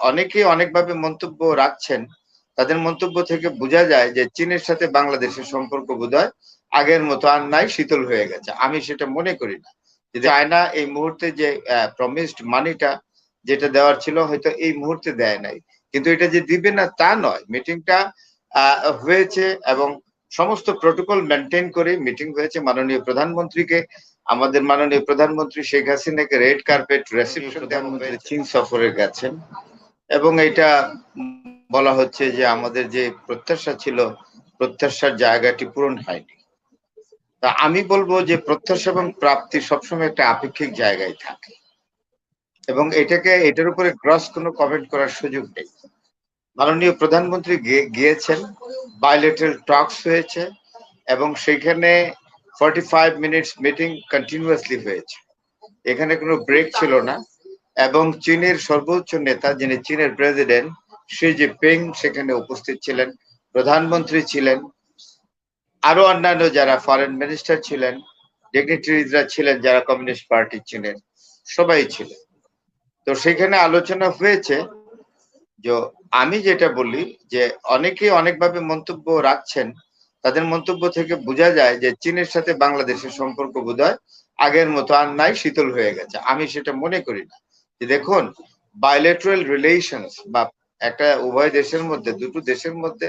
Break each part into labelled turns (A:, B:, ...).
A: অনেকেই অনেকভাবে মন্তব্য রাখছেন। তাদের মন্তব্য থেকে বোঝা যায় যে চীনের সাথে বাংলাদেশের সম্পর্ক বোধহয় আগের মতো আর নাই, শীতল হয়ে গেছে। আমি সেটা মনে করি না। যে চায়না এই মুহূর্তে যে প্রমিসড মানিটা যেটা দেওয়ার ছিল হয়তো এই মুহূর্তে দেয় নাই। কিন্তু এটা যে দিবে না তা নয়। মিটিংটা হয়েছে এবং সমস্ত প্রটোকল মেনটেন করে মিটিং হয়েছে। মাননীয় প্রধানমন্ত্রীকে, আমাদের মাননীয় প্রধানমন্ত্রী শেখ হাসিনাকে রেড কার্পেট রিসেপশন প্রধানমন্ত্রী চীন সফরে গেছেন এবং এটা বলা হচ্ছে যে আমাদের যে প্রত্যাশা ছিল প্রত্যাশার জায়গাটি পূরণ হয়নি। তা আমি বলবো যে প্রত্যাশা এবং প্রাপ্তি সবসময় একটা আপেক্ষিক জায়গায় থাকে এবং এটার উপরে গ্রস কোনো কমেন্ট করার সুযোগ নেই। মাননীয় প্রধানমন্ত্রী গিয়েছেন, বায়োলেটারাল টকস হয়েছে এবং সেখানে 45 মিনিটস মিটিং কন্টিনিউয়াসলি হয়েছে। এখানে কোনো ব্রেক ছিল না এবং চীনের সর্বোচ্চ নেতা যিনি চীনের প্রেসিডেন্ট শি জিনপিং সেখানে উপস্থিত ছিলেন, প্রধানমন্ত্রী ছিলেন, আরো অন্যান্য যারা ফরেন মিনিস্টার ছিলেন, ডিগনিটারিজরা ছিলেন যারা কমিউনিস্ট পার্টি চীনের, সবাই ছিলেন। তো সেখানে আলোচনা হয়েছে। যে আমি যেটা বলি যে অনেকেই অনেকভাবে মন্তব্য রাখছেন। তাদের মন্তব্য থেকে বোঝা যায় যে চীনের সাথে বাংলাদেশের সম্পর্ক বোধহয় আগের মতো আর নাই, শীতল হয়ে গেছে। আমি সেটা মনে করি না। যে দেখুন, বায়োলেটারাল রিলেশনস বা একটা উভয় দেশের মধ্যে, দুটো দেশের মধ্যে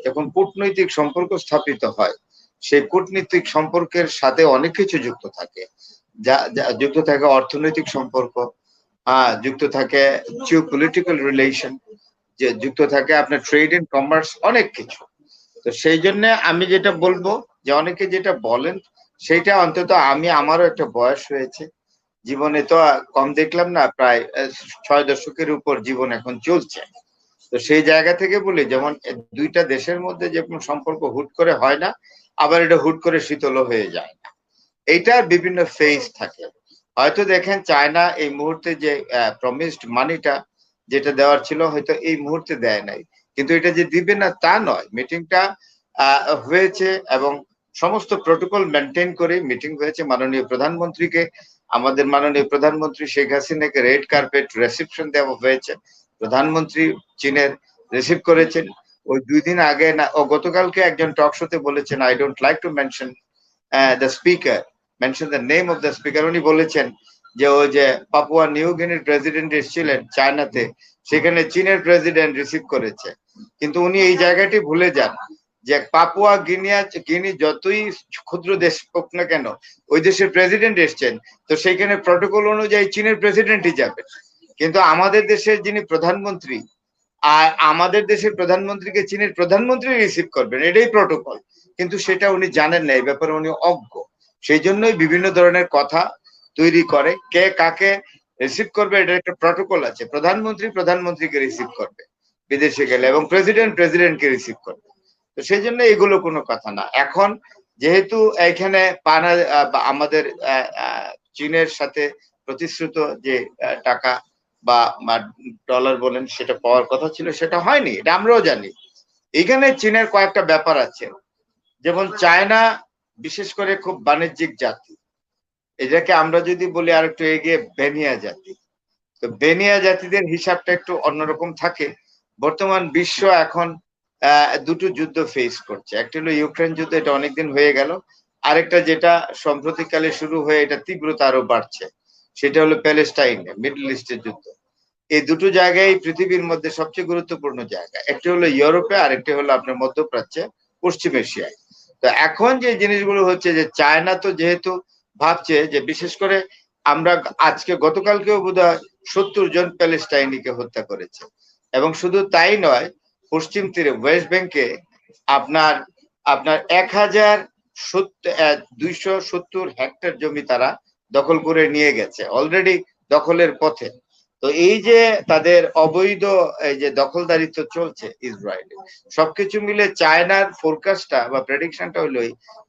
A: যখন কূটনৈতিক সম্পর্ক স্থাপিত হয়, সেই কূটনৈতিক সম্পর্কের সাথে অনেক কিছু যুক্ত থাকে। যা যুক্ত থাকে অর্থনৈতিক সম্পর্ক, যুক্ত থাকে জিও পলিটিক্যাল রিলেশন, যে যুক্ত থাকে আপনার ট্রেড এন্ড কমার্স, অনেক কিছু। তো সেই জন্য আমি যেটা বলবো যে অনেকে যেটা বলেন সেইটা অন্তত আমারও একটা বয়স হয়েছে, জীবনে তো কম দেখলাম না, প্রায় 6 দশকের উপর জীবন এখন চলছে। তো সেই জায়গা থেকে বলি, যেমন দুইটা দেশের মধ্যে যে কোনো সম্পর্ক হুট করে হয় না, আবার এটা হুট করে শীতল হয়ে যায় না। এইটার বিভিন্ন ফেজ থাকে। হয়তো দেখেন চায়না এই মুহূর্তে যে প্রমিসড মানিটা যেটা দেওয়ার ছিল হয়তো এই মুহূর্তে দেয় নাই। কিন্তু এটা যে দিবে না তা নয়। মিটিংটা হয়েছে এবং সমস্ত প্রটোকল মেনটেন করে মিটিং হয়েছে। মাননীয় প্রধানমন্ত্রীকে, আমাদের মাননীয় প্রধানমন্ত্রী শেখ হাসিনাকে রেড কার্পেট রিসেপশন দেওয়া হয়েছে। প্রধানমন্ত্রী চীনের রিসিভ করেছেন। ওই 2 দিন আগে না, ও গতকালকে একজন টক শোতে বলেছেন, I don't like to mention the speaker, mention the name of the speaker. উনি বলেছেন যে ওই যে পাপুয়া নিউ গিনির প্রেসিডেন্ট এসেছিলেন চায়নাতে, সেখানে চীনের প্রেসিডেন্ট রিসিভ করেছে। কিন্তু উনি এই জায়গাটি ভুলে যান যে পাপুয়া গিনি যতই ক্ষুদ্র দেশ হোক না কেন, ওই দেশের প্রেসিডেন্ট এসছেন, তো সেইখানে প্রটোকল অনুযায়ী চীনের প্রেসিডেন্টই যাবেন। কিন্তু আমাদের দেশের যিনি প্রধানমন্ত্রী, আর আমাদের দেশের প্রধানমন্ত্রীকে চীনের প্রধানমন্ত্রী রিসিভ করবেন, এটাই প্রটোকল। কিন্তু সেটা উনি জানেন না, এই ব্যাপারে উনি অজ্ঞ। সেই জন্যই বিভিন্ন ধরনের কথা তৈরি করে, কে কাকে রিসিভ করবে এটা একটা প্রটোকল আছে। প্রধানমন্ত্রী প্রধানমন্ত্রীকে রিসিভ করবে বিদেশে গেলে, এবং প্রেসিডেন্ট প্রেসিডেন্টকে রিসিভ করবে। তো সেই জন্য এগুলো কোনো কথা না। এখন যেহেতু এখানে আমাদের চীনের সাথে প্রতিশ্রুত যে টাকা বা ডলার বলেন সেটা পাওয়ার কথা ছিল, সেটা হয়নি, এটা আমরাও জানি। এখানে চীনের কয়েকটা ব্যাপার আছে। যেমন চায়না বিশেষ করে খুব বাণিজ্যিক জাতি, এটাকে আমরা যদি বলি আর একটু এগিয়ে বেনিয়া জাতি। তো বেনিয়া জাতিদের হিসাবটা একটু অন্যরকম থাকে। বর্তমান বিশ্ব এখন দুটো যুদ্ধ ফেস করছে। একটা হলো ইউক্রেন যুদ্ধ, এটা অনেকদিন হয়ে গেল। আরেকটা যেটা সম্প্রতিকালে শুরু হয়ে এটা তীব্রতা আরো বাড়ছে, সেটা হলো প্যালেস্টাইনে মিডল ইস্টের যুদ্ধ। এই দুটো জায়গায় পৃথিবীর মধ্যে সবচেয়ে গুরুত্বপূর্ণ জায়গা। একটি হলো ইউরোপে, আরেকটি হলো আপনার মধ্যপ্রাচ্যে, পশ্চিম এশিয়ায়। তো এখন যে জিনিসগুলো হচ্ছে যে চায়না তো যেহেতু ভাবছে যে বিশেষ করে আমরা আজকে গতকালকেও বোধহয় 70 জন প্যালেস্টাইনিকে হত্যা করেছে। এবং শুধু তাই নয়, পশ্চিম তীরে ওয়েস্ট ব্যাংকে আপনার আপনার 1270 হেক্টর জমি তারা দখল করে নিয়ে গেছে, অলরেডি দখলের পথে। তো এই যে তাদের অবৈধ এই যে দখলদারিত্ব চলছে ইসরায়েলে, সবকিছু মিলে চায়নার ফোরকাস্টটা বা প্রেডিকশনটা হলো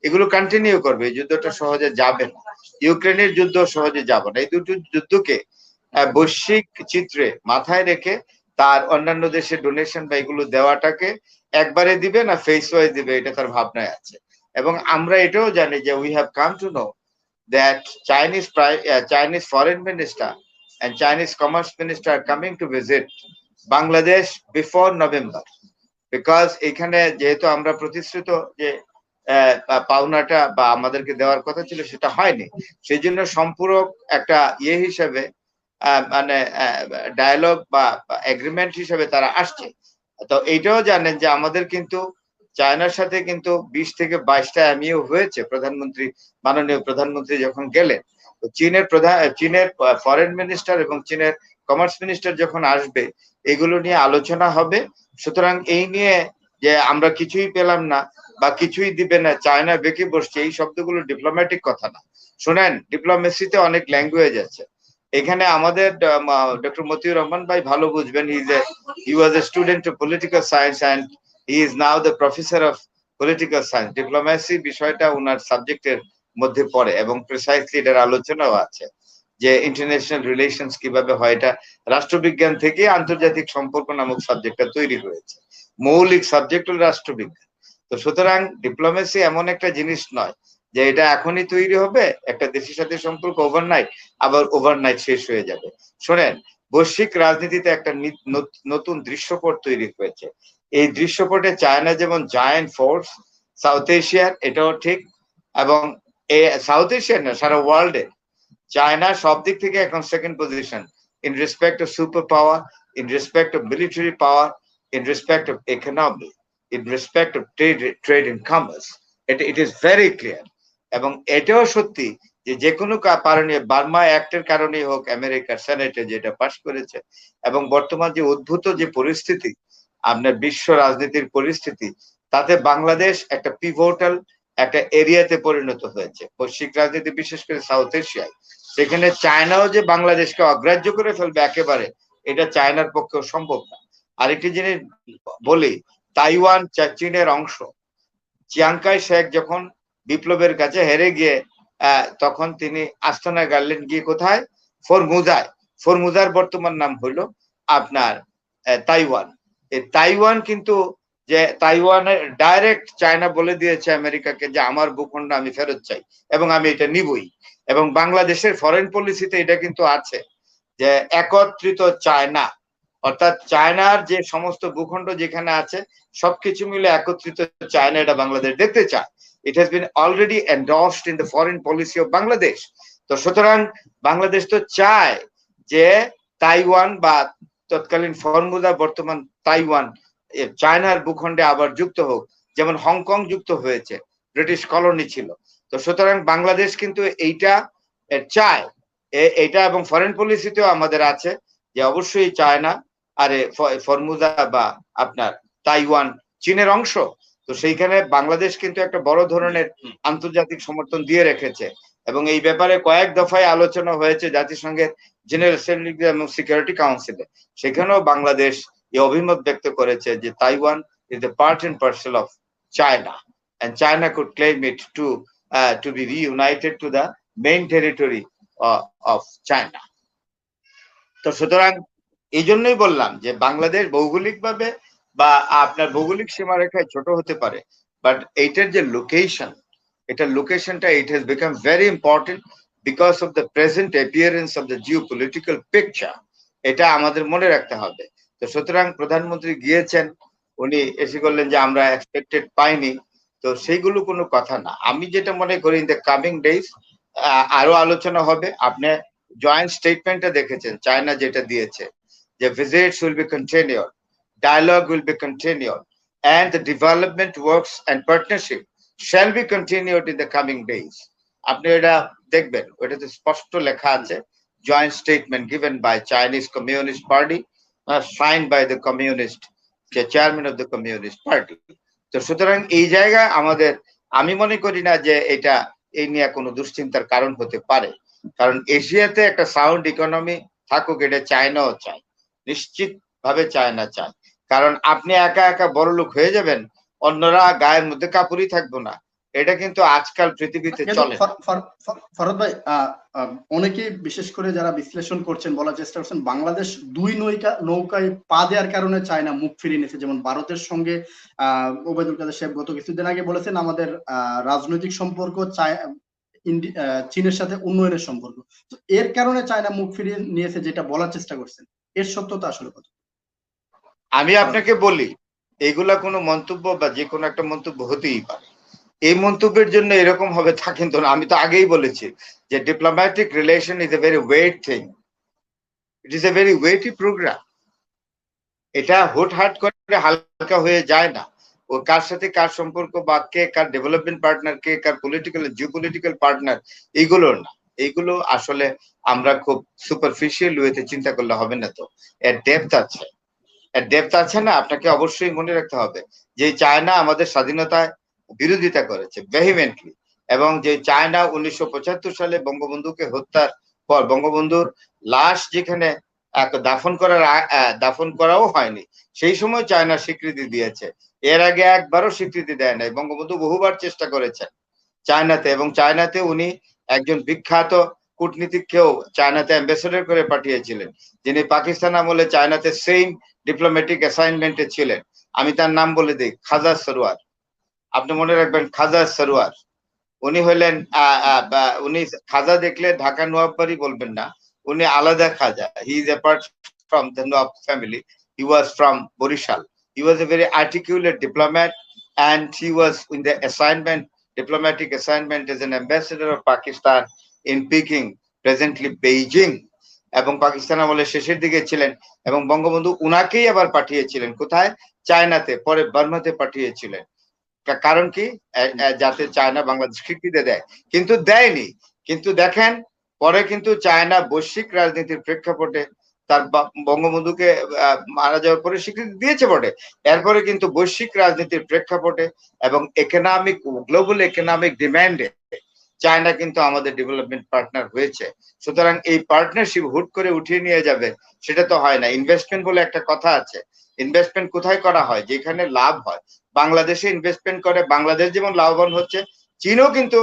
A: এগুলো কন্টিনিউ করবে। এই যুদ্ধটা সহজে যাবে না, ইউক্রেনের যুদ্ধ সহজে যাবে না। এই দুটো যুদ্ধকে বৈশ্বিক চিত্রে মাথায় রেখে তার অন্যান্য দেশে ডোনেশন বা এগুলো দেওয়াটাকে একবারে দিবে না ফেস ওয়াইজ দিবে, এটা তার ভাবনায় আছে। এবং আমরা এটাও জানি যে we have come to know that Chinese foreign minister and Chinese commerce minister are coming to visit Bangladesh before November, because এখানে যেহেতু আমরা প্রতিশ্রুত যে পাওনাটা বা আমাদেরকে দেওয়ার কথা ছিল সেটা হয়নি, সেই জন্য সম্পূরক একটা হিসেবে মানে ডায়ালগ বা এগ্রিমেন্ট হিসেবে তারা আসছে। তো এইটাও জানেন যে আমাদের কিন্তু চায়নার সাথে কিন্তু 20 থেকে 22টা এমইউ হয়েছে প্রধানমন্ত্রী, মাননীয় প্রধানমন্ত্রী যখন গেলেন। তো চীনের ফরেন মিনিস্টার এবং চীনের কমার্স মিনিস্টার যখন আসবে এগুলো নিয়ে আলোচনা হবে। সুতরাং এই নিয়ে যে আমরা কিছুই পেলাম না বা কিছুই দিবে না, চায়না বেঁকে বসছে, এই শব্দগুলো ডিপ্লোম্যাটিক কথা না। শোনেন, ডিপ্লোমেসিতে অনেক ল্যাঙ্গুয়েজ আছে। এখানে আমাদের ডক্টর মতিউর রহমান ভাই ভালো বুঝবেন, he was a student of political science and he is now the professor of political science. Diplomacy বিষয়টা ওনার সাবজেক্টের মধ্যে পড়ে এবং প্রিসাইসলি এটার আলোচনাও আছে যে ইন্টারন্যাশনাল রিলেশনস কিভাবে হয়। এটা রাষ্ট্রবিজ্ঞান থেকে আন্তর্জাতিক সম্পর্ক নামক সাবজেক্টটা তৈরি হয়েছে। মৌলিক সাবজেক্ট হল রাষ্ট্রবিজ্ঞান। তো সুতরাং ডিপ্লোমেসি এমন একটা জিনিস নয় যে এটা এখনই তৈরি হবে, একটা দেশের সাথে সম্পর্ক ওভারনাইট আবার ওভারনাইট শেষ হয়ে যাবে। শোনেন, বৈশ্বিক রাজনীতিতে একটা নতুন দৃশ্যপট তৈরি হয়েছে। এই দৃশ্যপটে চায়না যেমন জায়ান্ট ফোর্স সাউথ এশিয়ার, এটাও ঠিক, এবং সাউথ এশিয়ার না, সারা ওয়ার্ল্ডে চায়না সব দিক থেকে এখন second position in respect of super power, in respect of military power, in respect of economy, in respect of trade and commerce. It is very clear. এবং এটাও সত্যি যে কোনো কারণে, বার্মা অ্যাক্টের কারণেই হোক, আমেরিকার সেনেটে যেটা পাশ করেছে, এবং বর্তমান যে উদ্ভূত যে পরিস্থিতি, আপনার বিশ্ব রাজনীতির পরিস্থিতি, তাতে বাংলাদেশ একটা পিভোটাল একটা এরিয়াতে পরিণত হয়েছে বৈশ্বিক রাজনীতি, বিশেষ করে সাউথ এশিয়ায়। সেখানে চায়নাও যে বাংলাদেশকে অগ্রাহ্য করে ফেলবে একেবারে, এটা চায়নার পক্ষেও সম্ভব না। আরেকটি জিনিস বলি, তাইওয়ান চীনের অংশ। চিয়াংকাই শেখ যখন বিপ্লবের কাছে হেরে গিয়ে তখন তিনি আস্তানা গাড়লেন গিয়ে কোথায়? ফরমুজায়। ফরমুজার বর্তমান নাম হইল আপনার তাইওয়ান। এই তাইওয়ান কিন্তু, যে তাইওয়ানের ডাইরেক্ট চায়না বলে দিয়েছে আমেরিকাকে যে আমার ভূখণ্ড আমি ফেরত চাই এবং আমি এটা নিবই। এবং বাংলাদেশের ফরেন পলিসিতে এটা কিন্তু আছে যে একত্রিত চায়না, অর্থাৎ চায়নার যে সমস্ত ভূখণ্ড যেখানে আছে সবকিছু মিলে একত্রিত চায়না, এটা বাংলাদেশ দেখতে চায়। It has been already endorsed in the foreign policy of Bangladesh. তো সুতরাং বাংলাদেশ তো চায় যে তাইওয়ান বা তৎকালীন ফরমুজা বর্তমান তাইওয়ান চায়নার ভূখণ্ডে আবার যুক্ত হোক, যেমন হংকং যুক্ত হয়েছে, ব্রিটিশ কলোনি ছিল। তো সুতরাং বাংলাদেশ কিন্তু এইটা চায়, এটা এবং ফরেন পলিসিতেও আমাদের আছে যে অবশ্যই চায়না আর ফরমুজা বা আপনার তাইওয়ান চীনের অংশ। তো সেইখানে বাংলাদেশ কিন্তু একটা বড় ধরনের আন্তর্জাতিক সমর্থন দিয়ে রেখেছে এবং এই ব্যাপারে কয়েক দফায় আলোচনা হয়েছে জাতিসংঘের জেনারেল অ্যাসেম্বলি এবং সিকিউরিটি কাউন্সিলে। সেখানেও বাংলাদেশ এই অভিমত ব্যক্ত করেছে যে Taiwan is a part and parcel of China and China could claim it to be reunited to the main territory of China. তো সুতরাং এই জন্যই বললাম যে বাংলাদেশ ভৌগোলিকভাবে বা আপনার ভৌগোলিক সীমারেখায় ছোট হতে পারে, বাট এইটার যে লোকেশন, এটার লোকেশনটা it has become very important because of the present appearance of the geopolitical picture. এটা আমাদের মনে রাখতে হবে। তো সুতরাং প্রধানমন্ত্রী গিয়েছেন, উনি এসে করলেন যে আমরা এক্সপেক্টেড পাইনি, তো সেইগুলো কোনো কথা না। আমি যেটা মনে করি ইন দ্য কামিং ডেজ আরো আলোচনা হবে। আপনি জয়েন্ট স্টেটমেন্টটা দেখেছেন চায়না যেটা দিয়েছে যে visits will be continued, dialogue will be continued and the development works and partnership shall be continued in the coming days. আপনি এটা দেখবেন, ওটাতে স্পষ্ট লেখা আছে joint statement given by Chinese Communist Party signed by the communist chairman of the Communist Party. তো সুতরাং এই জায়গায় আমাদের, আমি মনে করি না যে এটা এই নিয়ে কোনো দুশ্চিন্তার কারণ হতে পারে, কারণ এশিয়াতে একটা সাউন্ড ইকোনমি থাকুক, এটা চায়নাও চায়, নিশ্চিত ভাবে চায়না চায়। কারণ আপনি একা একা বড় লোক হয়ে যাবেন, অন্যরা গায়ের মধ্যে কাপড়ই থাকবো না, এটা কিন্তু আজকাল পৃথিবীতে চলে।
B: ফরহাদ ভাই, অনেকেই বিশেষ করে যারা বিশ্লেষণ করছেন বলার চেষ্টা করছেন বাংলাদেশ দুই নৌকায় পা দেওয়ার কারণে চায়না মুখ ফিরিয়ে নিয়েছে। যেমন ভারতের সঙ্গে ওবায়দুল কাদের সাহেব গত কিছুদিন আগে বলেছেন আমাদের রাজনৈতিক সম্পর্ক চীনের সাথে উন্নয়নের সম্পর্ক। তো এর কারণে চায়না মুখ ফিরিয়ে নিয়েছে যেটা বলার চেষ্টা করছেন, এর সত্যতা আসলে কত?
A: আমি আপনাকে বলি, এগুলা কোনো মন্তব্য বা যে কোনো একটা মন্তব্য হতেই পারে। এই মন্তব্যের জন্য এরকম হবে তা কিন্তু না। আমি তো আগেই বলেছি যে diplomatic relation is a very weight thing, it is a very weighty program. এটা হুটহাট করে হালকা হয়ে যায় না। ও কার সাথে কার সম্পর্ক বা কে কার ডেভেলপমেন্ট পার্টনার, কে কার পলিটিক্যাল জিওপলিটিক্যাল পার্টনার, এইগুলোর না। এইগুলো আসলে আমরা খুব সুপারফিশিয়াল ওয়েতে চিন্তা করলে হবে না। তো এর ডেপথ আছে, এর ডেপথ আছে না। আপনাকে অবশ্যই মনে রাখতে হবে যে চায়না আমাদের স্বাধীনতায় বিরোধিতা করেছে ভেহিমেন্টলি, এবং যে চায়না 1975 সালে বঙ্গবন্ধুকে হত্যার পর বঙ্গবন্ধুর লাশ যেখানে দাফন করাও হয়নি, সেই সময় চায়না স্বীকৃতি দিয়েছে। এর আগে একবারও স্বীকৃতি দেয় নাই। বঙ্গবন্ধু বহুবার চেষ্টা করেছেন চায়নাতে, এবং চায়নাতে উনি একজন বিখ্যাত কূটনীতিককেও চায়নাতে অ্যাম্বাসেডর করে পাঠিয়েছিলেন, যিনি পাকিস্তান আমলে চায়নাতে সেম ডিপ্লোম্যাটিক অ্যাসাইনমেন্টে ছিলেন। আমি তার নাম বলে দিই, খাজা সরোয়ার। আপনি মনে রাখবেন, খাজা সরোয়ার। উনি হলেন উনি খাজা দেখলে ঢাকা নবাববাড়ি বলবেন না, উনি আলাদা Khwaja. He is apart from the Nawab family. He was from Barishal. He was a very articulate diplomat, and he was in the assignment, diplomatic assignment as an ambassador of Pakistan in Peking, presently Beijing, এবং পাকিস্তান আমলে শেষের দিকে ছিলেন। এবং বঙ্গবন্ধু উনাকেই আবার পাঠিয়েছিলেন কোথায়? চায়নাতে, পরে বার্মাতে পাঠিয়েছিলেন। কারণ কি? যাতে চায়না বাংলাদেশ স্বীকৃতি দেয়, কিন্তু দেয়নি। কিন্তু দেখেন, পরে কিন্তু চায়না বৈশ্বিক রাজনীতির প্রেক্ষাপটে তার বঙ্গবন্ধুকে মারা যাওয়ার পরে স্বীকৃতি দিয়েছে বটে। এরপরে কিন্তু বৈশ্বিক রাজনীতির প্রেক্ষাপটে এবং গ্লোবাল ইকোনমিক ডিমান্ডে চায়না কিন্তু আমাদের ডেভেলপমেন্ট পার্টনার হয়েছে। সুতরাং এই পার্টনারশিপ হুট করে উঠিয়ে নিয়ে যাবে সেটা তো হয় না। ইনভেস্টমেন্ট বলে একটা কথা আছে। ইনভেস্টমেন্ট কোথায় করা হয়? যেখানে লাভ হয়। বাংলাদেশে ইনভেস্টমেন্ট করে বাংলাদেশ যেমন লাভবান হচ্ছে, চীনও কিন্তু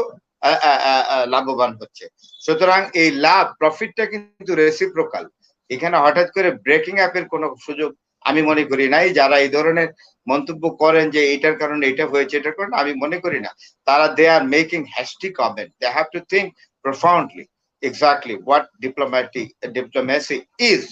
A: লাভবান হচ্ছে। সুতরাং এই লাভ প্রফিটটা কিন্তু রেসিপ্রোকাল। এখানে হঠাৎ করে ব্রেকিং আপের কোনো সুযোগ আমি মনে করি নাই। যারা এই ধরনের মন্তব্য করেন যে এটার কারণে এটা হয়েছে, এটার কারণে, আমি মনে করি না। তারা they are making hasty comment. They have to think profoundly exactly what diplomacy is.